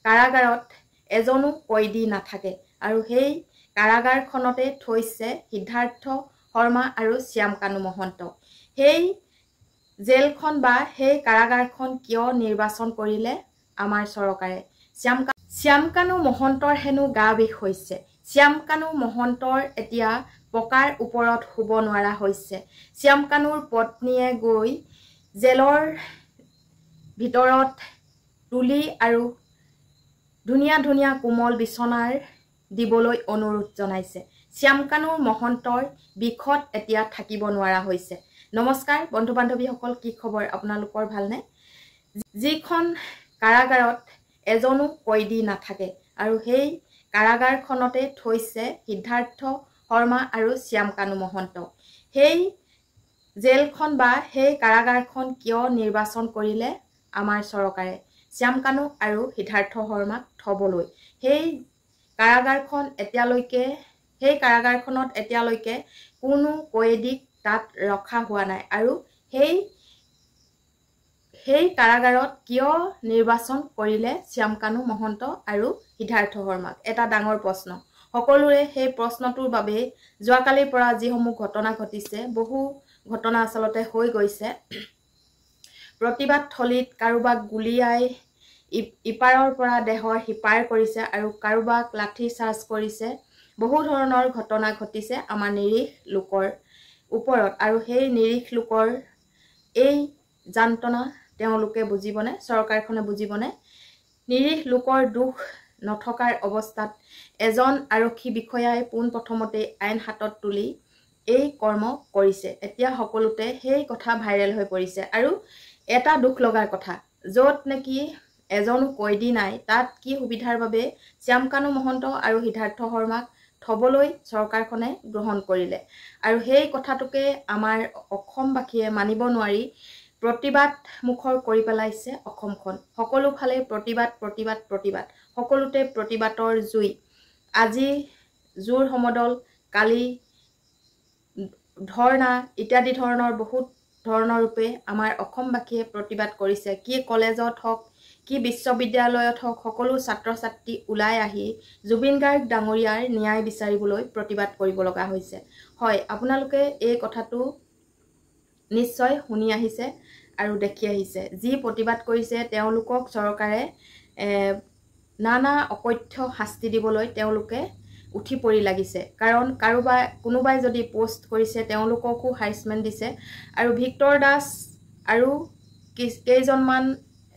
কাৰাগাৰত এজনো কয়দী নাথাকে আৰু সেই কাৰাগাৰখনতে থৈছে সিদ্ধাৰ্থ শৰ্মা আৰু শ্যামকানু মহন্ত। সেই জেলখন বা সেই কাৰাগাৰখন কিয় নিৰ্বাচন কৰিলে আমাৰ চৰকাৰে? শ্যামকানু মহন্তৰ হেনো গা বিষ হৈছে। শ্যামকানু মহন্তৰ এতিয়া পকাৰ ওপৰত শুব নোৱাৰা হৈছে। শ্যামকানুৰ পত্নীয়ে গৈ জেলৰ ভিতৰত তুলি আৰু ধুনীয়া ধুনীয়া কোমল বিচনাৰ দিবলৈ অনুৰোধ জনাইছে। শ্যামকানু মহন্তৰ বিষত এতিয়া থাকিব নোৱাৰা হৈছে। নমস্কাৰ বন্ধু বান্ধৱীসকল, কি খবৰ আপোনালোকৰ? ভালনে? যিখন কাৰাগাৰত এজনো কয়দী নাথাকে আৰু সেই কাৰাগাৰখনতে থৈছে সিদ্ধাৰ্থ শৰ্মা আৰু শ্যামকানু মহন্ত। সেই জেলখন বা সেই কাৰাগাৰখন কিয় নিৰ্বাচন কৰিলে আমাৰ চৰকাৰে? শ্যামকানু আৰু সিদ্ধাৰ্থ শৰ্মাক থবলৈ। সেই কাৰাগাৰখনত এতিয়ালৈকে কোনো কয়দীক তাত ৰখা হোৱা নাই আৰু সেই কাৰাগাৰত কিয় নিৰ্বাচন কৰিলে শ্যামকানু মহন্ত আৰু সিদ্ধাৰ্থ শৰ্মাক? এটা ডাঙৰ প্ৰশ্ন। সকলোৰে সেই প্ৰশ্নটোৰ বাবে যোৱাকালিৰ পৰা যিসমূহ ঘটনা ঘটিছে, বহু ঘটনা আচলতে হৈ গৈছে। প্ৰতিবাদ থলীত কাৰোবাক গুলিয়াই ইপাৰৰ পৰা দেহৰ সিপাৰ কৰিছে আৰু কাৰোবাক লাঠি চাৰ্জ কৰিছে। বহু ধৰণৰ ঘটনা ঘটিছে আমাৰ নিৰীহ লোকৰ ওপৰত আৰু সেই নিৰীহ লোকৰ এই যান্ত্ৰণা তেওঁলোকে বুজিবনে? চৰকাৰখনে বুজিবনে? নিৰীহ লোকৰ দুখ নথকাৰ অৱস্থাত এজন আৰক্ষী বিষয়াই পোনপ্ৰথমতে আইন হাতত তুলি এই কৰ্ম কৰিছে। এতিয়া সকলোতে সেই কথা ভাইৰেল হৈ পৰিছে আৰু এটা দুখ লগাৰ কথা, য'ত নেকি এজনো কয়দী নাই, তাত কি সুবিধাৰ বাবে শ্যামকানু মহন্ত আৰু সিদ্ধাৰ্থ শৰ্মাক থবলৈ চৰকাৰখনে গ্ৰহণ কৰিলে। আৰু সেই কথাটোকে আমাৰ অসমবাসীয়ে মানিব নোৱাৰি প্ৰতিবাদ মুখৰ কৰি পেলাইছে অসমখন। সকলো ফালে প্ৰতিবাদ প্ৰতিবাদ প্ৰতিবাদ, সকলোতে প্ৰতিবাদৰ জুই। আজি জোৰ সমদল, কালি ধৰ্ণা ইত্যাদি ধৰণৰ বহুত ধৰণৰ ৰূপে আমাৰ অসমবাসীয়ে প্ৰতিবাদ কৰিছে। কি কলেজত হওক, কি বিশ্ববিদ্যালয়ত হওক, সকলো ছাত্ৰ ছাত্ৰী ওলাই আহি জুবিন গাৰ্গ ডাঙৰীয়াৰ ন্যায় বিচাৰিবলৈ প্ৰতিবাদ কৰিব লগা হৈছে। হয়, আপোনালোকে এই কথাটো নিশ্চয় শুনি আহিছে আৰু দেখি আহিছে। যি প্ৰতিবাদ কৰিছে তেওঁলোকক চৰকাৰে নানা অকথ্য শাস্তি দিবলৈ তেওঁলোকে উঠি পৰি লাগিছে। কাৰণ কোনোবাই যদি পোষ্ট কৰিছে তেওঁলোককো হাৰেছমেণ্ট দিছে আৰু ভিক্টৰ দাস আৰু কেইজনমান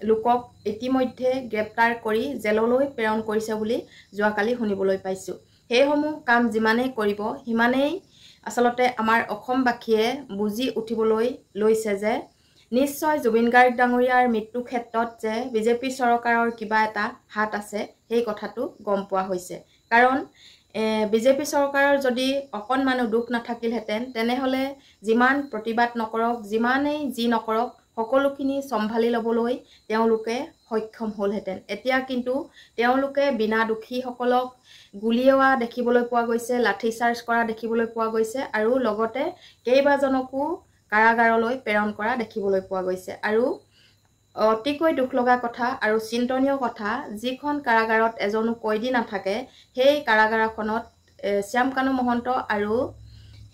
লোকক ইতিমধ্যে গ্ৰেপ্তাৰ কৰি জেললৈ প্ৰেৰণ কৰিছে বুলি যোৱাকালি শুনিবলৈ পাইছোঁ। সেইসমূহ কাম যিমানেই কৰিব সিমানেই আচলতে আমাৰ অসমবাসীয়ে বুজি উঠিবলৈ লৈছে যে নিশ্চয় জুবিন গাৰ্গ ডাঙৰীয়াৰ মৃত্যুৰ ক্ষেত্ৰত যে বিজেপি চৰকাৰৰ কিবা এটা হাত আছে, সেই কথাটো গম পোৱা হৈছে। কাৰণ বিজেপি চৰকাৰৰ যদি অকণমানো দুখ নাথাকিলহেঁতেন তেনেহ'লে যিমান প্ৰতিবাদ নকৰক, যিমানেই যি নকৰক, সকলোখিনি চম্ভালি ল'বলৈ তেওঁলোকে সক্ষম হ'লহেঁতেন। এতিয়া কিন্তু তেওঁলোকে বিনা দোষীসকলক গুলীওৱা দেখিবলৈ পোৱা গৈছে, লাঠি চাৰ্জ কৰা দেখিবলৈ পোৱা গৈছে আৰু লগতে কেইবাজনকো কাৰাগাৰলৈ প্ৰেৰণ কৰা দেখিবলৈ পোৱা গৈছে। আৰু অতিকৈ দুখ লগা কথা আৰু চিন্তনীয় কথা, যিখন কাৰাগাৰত এজনো কয়দী নাথাকে সেই কাৰাগাৰখনত শ্যামকানু মহন্ত আৰু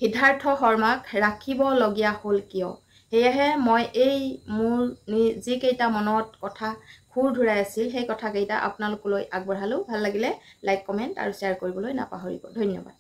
সিদ্ধাৰ্থ শৰ্মাক ৰাখিবলগীয়া হ'ল কিয়? সেয়েহে মই এই মোৰ যিকেইটা মনত কথা খুৰ ধুৰাই আছিল সেই কথাকেইটা আপোনালোকলৈ আগবঢ়ালোঁ। ভাল লাগিলে লাইক, কমেণ্ট আৰু শ্বেয়াৰ কৰিবলৈ নাপাহৰিব। ধন্যবাদ।